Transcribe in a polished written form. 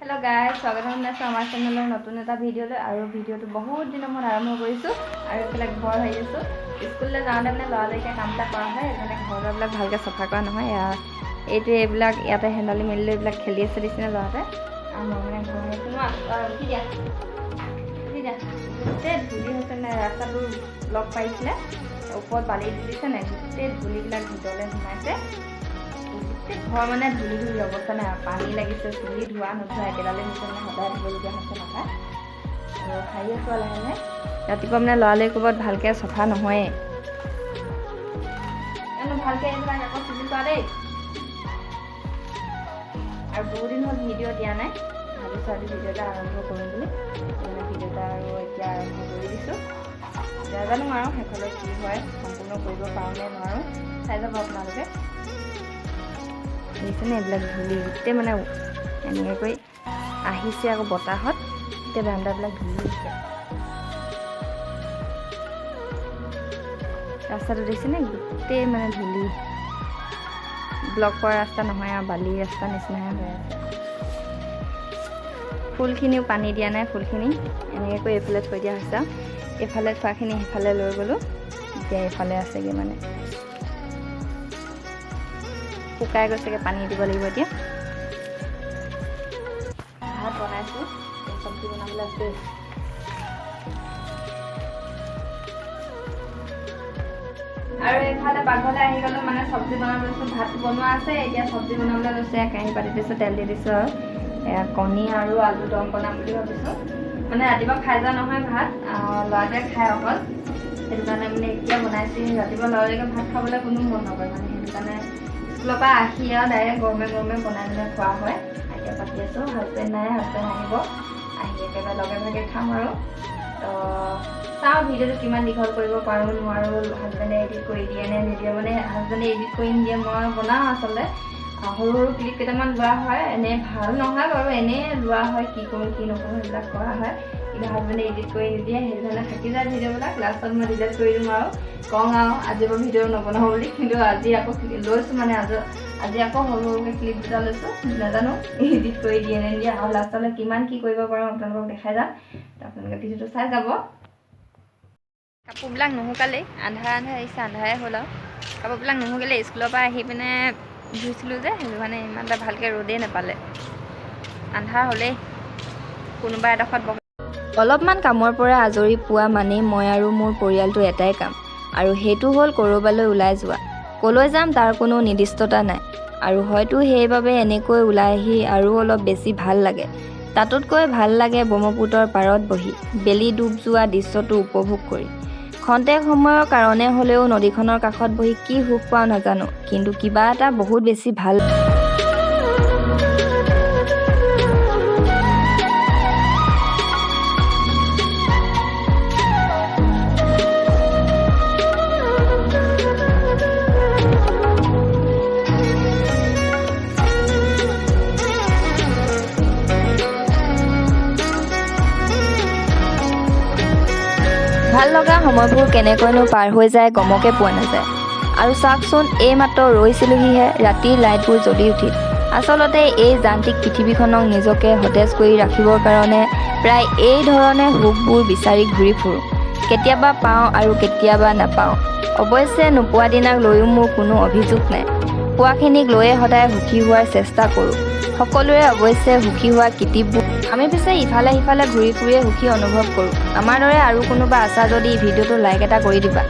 hello guys स्वागत जनाइছোঁ আমাৰ চেনেলৰ নতুন এটা ভিডিঅ'লৈ আৰু ভিডিঅ'টো বহুত দিনৰ মূৰত আৰম্ভ কৰিছোঁ আৰু এফালে ঘৰ আহি আছোঁ স্কুললৈ যাওঁতে মানে ল'ৰালৈকে কাম এটা কৰা হয় মানে ঘৰবিলাক ভালকৈ চফা কৰা নহয় এইটো এইবিলাক ইয়াতে হেণ্ডালি মেলি এইবিলাক খেলি আছে দিছিলে ল'ৰাতে আৰু মই মানে ঘৰ আহিছোঁ উঠি দিয়া গোটেই ধূলি হৈছে নে ৰাস্তাটো লগ পাইছিলে ওপৰত বালি দি দিছে নাই গোটেই ধূলিবিলাক ভিতৰলৈ সোমাইছে ঘৰ মানে ধূলি অৱস্থা নাই পানী লাগিছে চুলি ধোৱা নোধোৱা একেডালে হৈছে মানে সদায় ধুবলগীয়া হৈছে মাথা আৰু খাই আছোঁ লাহে লাহে ৰাতিপুৱা মানে লৰালৰি ক'ৰবাত ভালকৈ চফা নহয়েই ভালকৈ এইবিলাক আকৌ চুলি কৰা দেই আৰু বহুত দিন হ'ল ভিডিঅ' দিয়া নাই ভাবিছোঁ আজি ভিডিঅ' এটা আৰম্ভ কৰিম বুলি মানে ভিডিঅ' এটা আৰু এতিয়া আৰম্ভ কৰি দিছোঁ নাজানো আৰু সেইফালে কি হয় সম্পূৰ্ণ কৰিব পাৰোঁ নে নোৱাৰোঁ চাই যাব আপোনালোকে দেখিছেনে এইবিলাক ধূলি গোটেই মানে এনেকৈ আহিছে আকৌ বতাহত গোটেই বাৰান্দাবিলাক ধূলি হৈছে ৰাস্তাটো দেখিছেনে গোটেই মানে ধূলি ব্লক কৰা ৰাস্তা নহয় আৰু বালি ৰাস্তা নিচিনাহে হৈ আছে ফুলখিনিও পানী দিয়া নাই ফুলখিনি এনেকৈ এইফালে থৈ দিয়া হৈছে এইফালে থোৱাখিনি সেইফালে লৈ গ'লোঁ এতিয়া এইফালে আছেগৈ মানে শুকাই গৈছেগৈ পানী দিব লাগিব এতিয়া ভাত বনাইছোঁ চব্জি বনাবলৈ আছে আৰু এইফালে পাকঘৰলৈ আহি গ'লোঁ মানে চব্জি বনাবলৈ লৈছোঁ ভাত বনোৱা আছে এতিয়া চব্জি বনাবলৈ লৈছোঁ কেৰাহী পাতি দিছোঁ তেল দি দিছোঁ আৰু এয়া কণী আৰু আলু দম বনাম বুলি ভাবিছোঁ মানে ৰাতিপুৱা খাই যোৱা নহয় ভাত ল'ৰাটোৱে খায় অকল সেইটো কাৰণে মানে এতিয়া বনাইছোঁ ৰাতিপুৱা ল'ৰাটোৱে ভাত খাবলৈ কোনো মন নকৰে মানে সেইটো কাৰণে স্কুলৰ পৰা আহি আৰু ডাইৰেক্ট গৰমে বনাই মেলি খোৱা হয় এতিয়া পাতি আছোঁ হাজবেণ্ড নাই হাজবেণ্ড আহিব আহি একেবাৰে লগে ভাগে খাম আৰু তো চাওঁ ভিডিঅ'টো কিমান দীঘল কৰিব পাৰোঁ নোৱাৰোঁ হাজবেণ্ডে এডিট কৰি দিয়ে নে নিদিয়ে মানে হাজবেণ্ডে এডিট কৰি নিদিয়ে মই বনাওঁ আচলতে সৰু সৰু ক্লিপ কেইটামান লোৱা হয় এনেই ভাল নহয় বাৰু এনেই লোৱা হয় কি কৰোঁ কি নকৰোঁ সেইবিলাক কৰা হয় কিন্তু হাজবেণ্ডে এডিট কৰি নিদিয়ে সেইটো কাৰণে থাকি যায় ভিডিঅ'বিলাক লাষ্টত মই ডিলিট কৰি দিওঁ আৰু কওঁ আৰু আজি মই ভিডিঅ' নবনাওঁ বুলি কিন্তু আজি আকৌ লৈছোঁ মানে আজি আকৌ সৰু সৰুকৈ ক্লিপ দুটা লৈছোঁ নাজানো এডিট কৰি দিয়ে নে নিদিয়ে আৰু লাষ্টলৈ কিমান কি কৰিব পাৰোঁ আপোনালোকক দেখাই যাম আপোনালোকে ভিডিঅ'টো চাই যাব কাপোৰবিলাক নুশুকালেই আন্ধাৰ আহিছে আন্ধাৰে হ'ল আৰু কাপোৰবিলাক নুশুকালেই স্কুলৰ পৰা আহি পিনে ধুইছিলোঁ যে সেইটো কাৰণে ইমান এটা ভালকৈ ৰ'দেই নাপালে আন্ধাৰ হ'লেই কোনোবা এডোখৰত অলপমান কামৰ পৰা আজৰি পোৱা মানেই মই আৰু মোৰ পৰিয়ালটো এটাই কাম আৰু সেইটো হ'ল ক'ৰবালৈ ওলাই যোৱা ক'লৈ যাম তাৰ কোনো নিৰ্দিষ্টতা নাই আৰু হয়তো সেইবাবে এনেকৈ ওলাই আহি আৰু অলপ বেছি ভাল লাগে তাতোতকৈ ভাল লাগে ব্ৰহ্মপুত্ৰৰ পাৰত বহি বেলি ডুব যোৱা দৃশ্যটো উপভোগ কৰি খন্তেক সময়ৰ কাৰণে হ'লেও নদীখনৰ কাষত বহি কি সুখ পাওঁ নাজানো কিন্তু কিবা এটা বহুত বেছি ভাল ভাল লগা সময়বোৰ কেনেকৈনো পাৰ হৈ যায় গমকে পোৱা নাযায় আৰু চাওকচোন এইমাত্ৰ ৰৈছিলোহিহে ৰাতিৰ লাইটবোৰ জ্বলি উঠিল আচলতে এই যান্ত্ৰিক পৃথিৱীখনক নিজকে সতেজ কৰি ৰাখিবৰ কাৰণে প্ৰায় এই ধৰণে সুখবোৰ বিচাৰি ঘূৰি ফুৰোঁ কেতিয়াবা পাওঁ আৰু কেতিয়াবা নাপাওঁ অৱশ্যে নোপোৱা দিনাক লৈও মোৰ কোনো অভিযোগ নাই পোৱাখিনিক লৈয়ে সদায় সুখী হোৱাৰ চেষ্টা কৰোঁ সকলোৰে অৱশ্যে সুখী হোৱা কৃতিবোৰ আমি পিছে ইফালে সিফালে ঘূৰি ফুৰিয়ে সুখী অনুভৱ কৰোঁ আমাৰ দৰে আৰু কোনোবা আছা যদি ভিডিঅ'টো লাইক এটা কৰি দিবা